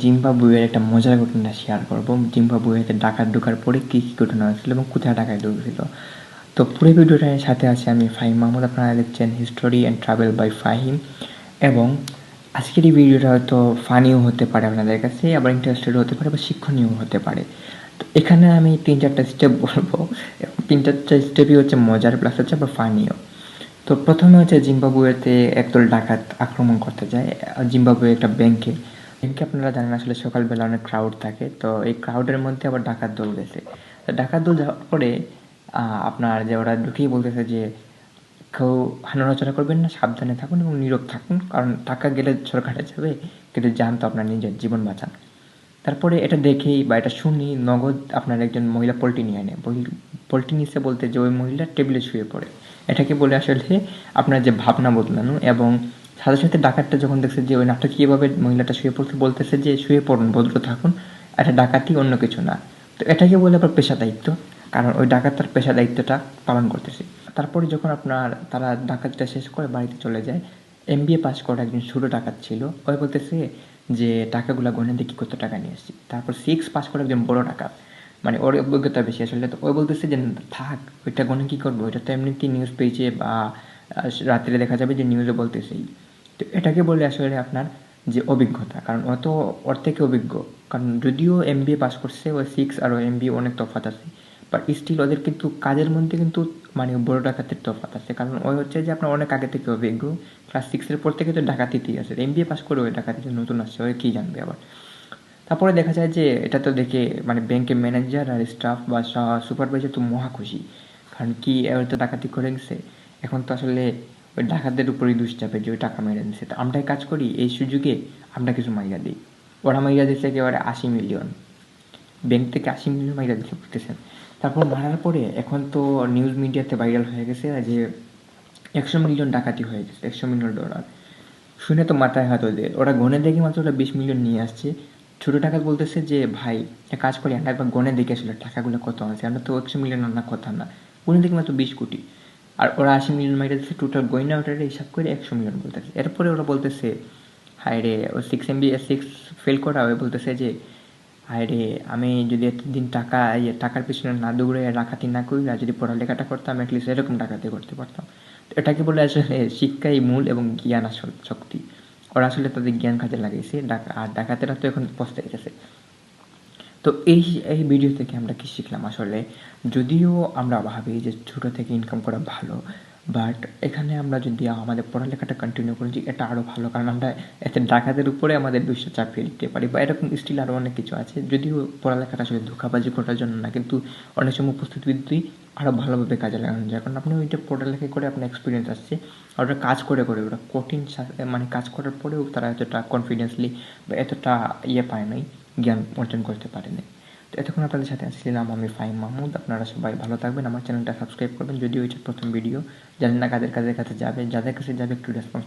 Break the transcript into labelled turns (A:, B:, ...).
A: জিম্বাবুয়ের একটা মজার ঘটনা শেয়ার করব। জিম্বাবুয়েতে ডাকাত ঢোকার পরে কী কী ঘটনা হয়েছিল এবং কোথায় ডাকাত ঢুকেছিল। তো পুরো ভিডিওটার সাথে আছে আমি ফাহিম মাহমুদ। আপনারা দেখছেন history and travel by Fahim. এবং আজকের এই ভিডিওটা হয়তো ফানিও হতে পারে আপনাদের কাছে, আবার ইন্টারেস্টেড হতে পারে, বা শিক্ষণীয় হতে পারে। তো এখানে আমি 3-4টা স্টেপ বলবো, 3-4টা স্টেপই হচ্ছে মজার, প্লাস হচ্ছে আবার ফানিও। তো প্রথমে হচ্ছে জিম্বাবুয়েতে একদল ডাকাত আক্রমণ করতে যায় জিম্বাবুয়ে একটা ব্যাংকে। আপনারা জানেন আসলে সকালবেলা অনেক ক্রাউড থাকে, তো এই ক্রাউডের মধ্যে আবার ডাকাত দল গেছে। তো ডাকাত দল যাওয়ার পরে আপনার যে ওরা ঢুকেই বলতেছে যে কেউ নড়াচড়া করবেন না, সাবধানে থাকুন এবং নীরব থাকুন, কারণ টাকা গেলে সরকারে যাবে, কিন্তু যান তো আপনার নিজের জীবন বাঁচান। তারপরে এটা দেখেই বা এটা শুনি নগদ আপনার একজন মহিলা পোল্ট্রি নিয়ে আনে। পোল্ট্রি নিচ্ছে বলতে যে ওই মহিলা টেবিলে শুয়ে পড়ে। এটাকে বলে আসলে আপনার যে ভাবনা বদলানো। এবং সাথে সাথে ডাকাতটা যখন দেখছে যে ওই নাটকীয়ভাবে মহিলাটা শুয়ে পড়তে বলতেছে যে শুয়ে পড়ুন, ভদ্র থাকুন, এটা ডাকাতি, অন্য কিছু না। তো এটাকে বলে আবার পেশা দায়িত্ব, কারণ ওই ডাকাত তার পেশা দায়িত্বটা পালন করতেছে। তারপরে যখন আপনার তারা ডাকাতটা শেষ করে বাড়িতে চলে যায়, এমবিএ পাস করা একজন ছোটো ডাকাত ছিল, ওই বলতেছে যে টাকাগুলো গনে দেখি কত টাকা নিয়ে আসছি। তারপর 6 পাস করা একজন বড় ডাকাত, মানে ওর অভিজ্ঞতা বেশি আসলে। তো ওই বলতেছে যে থাক, ওইটা গনে কী করবো, ওইটা তো এমনিতেই নিউজ পেজে বা রাত্রে দেখা যাবে যে নিউজে বলতেছেই। তো এটাকে বলে আসলে আপনার যে অভিজ্ঞতা, কারণ ও তো ওর থেকে অভিজ্ঞ। কারণ যদিও এমবিএ পাস করছে, ওই 6 আর এমবিএ অনেক তফাৎ আছে, বাট স্টিল ওদের কিন্তু কাজের মধ্যে কিন্তু মানে বড় ডাকাতের তফাৎ আছে। কারণ ওই হচ্ছে যে আপনার অনেক আগে থেকে অভিজ্ঞ, ক্লাস 6-এর পর থেকে তো ডাকাতিতেই আছে। এমবিএ পাস করে ওই ডাকাতিতে নতুন আসছে, ওই কী জানবে আবার। তারপরে দেখা যায় যে এটা তো দেখে মানে ব্যাংকের ম্যানেজার আর স্টাফ বা সুপারভাইজার তো মহা খুশি, কারণ কি এবার তো ডাকাতি করে গেছে, এখন তো আসলে ওই ডাকাতদের উপরেই দোষ যাবে যে ওই টাকা মেরে দিচ্ছে। তো আমরাই কাজ করি, এই সুযোগে আমরা কিছু মাইরা দিই। ওরা মাইরা দিচ্ছে একেবারে 80 মিলিয়ন, ব্যাংক থেকে 80 মিলিয়ন মাইরা দিচ্ছে, বুঝতেছেন। তারপর মারার পরে এখন তো নিউজ মিডিয়াতে ভাইরাল হয়ে গেছে যে 100 মিলিয়ন ডাকাতি হয়ে গেছে, $100 মিলিয়ন। শুনে তো মাথায় হাত ওদের, ওরা গনে দেখে মাত্র ওরা 20 মিলিয়ন নিয়ে আসছে। ছোটো ডাকাত বলতেছে যে ভাই এক কাজ করি, আমরা একবার গনে দেখে আসলে টাকাগুলো কত আছে, আমরা তো 100 মিলিয়ন আনার কথা না, গনে দেখি মাত্র 20 কোটি। আর ওরা 80 মিলিয়ন মাইরা দিচ্ছে, টোটাল গয়না ওটার হিসাব করে 100 মিলিয়ন বলতেছে। এরপরে ওরা বলতেছে হায় রে, ও 6 ফেল করা হয়ে বলতেছে যে হায় রে, আমি যদি এতদিন টাকার পিছনে না দৌড়ে ডাকাতি না করি, আর যদি পড়ালেখাটা করতাম, অ্যাটলিস্ট এরকম ডাকাতি করতে পারতাম। তো এটাকে বলে আসলে শিক্ষাই মূল এবং জ্ঞান আসল শক্তি। ওরা আসলে তাদের জ্ঞান কাজে লাগাইছে, আর ডাকাতেরা তো এখন পস্তায় গেছে। তো এই ভিডিও থেকে আমরা কী শিখলাম আসলে, যদিও আমরা ভাবি যে ছোটো থেকে ইনকাম করা ভালো, বাট এখানে আমরা যদি আমাদের পড়ালেখাটা কন্টিনিউ করি যে এটা আরও ভালো, কারণ আমরা এতে ডাকাতের উপরে আমাদের দোষটা চাপিয়ে দিতে পারি, বা এরকম স্টিল আরও অনেক কিছু আছে। যদিও পড়ালেখাটা আসলে ধোঁকাবাজি করার জন্য না, কিন্তু অনেক সময় উপস্থিত বুদ্ধি আরও ভালোভাবে কাজে লাগানো যায়, কারণ আপনি ওইটা পড়ালেখা করে আপনার এক্সপিরিয়েন্স আসছে, আর ওটা কাজ করে ওরা কঠিন মানে কাজ করার পরেও তারা এতটা কনফিডেন্সলি বা এতটা পায় নাই, জ্ঞান অর্জন করতে পারেনি। তো এতক্ষণ আপনাদের সাথে আসছিলাম আমি ফাহিম মাহমুদ। আপনারা সবাই ভালো থাকবেন, আমার চ্যানেলটা সাবস্ক্রাইব করবেন। যদিও এটা প্রথম ভিডিও, জানি না কাদের কাছে যাবে, যাদের কাছে যাবে একটু রেসপন্স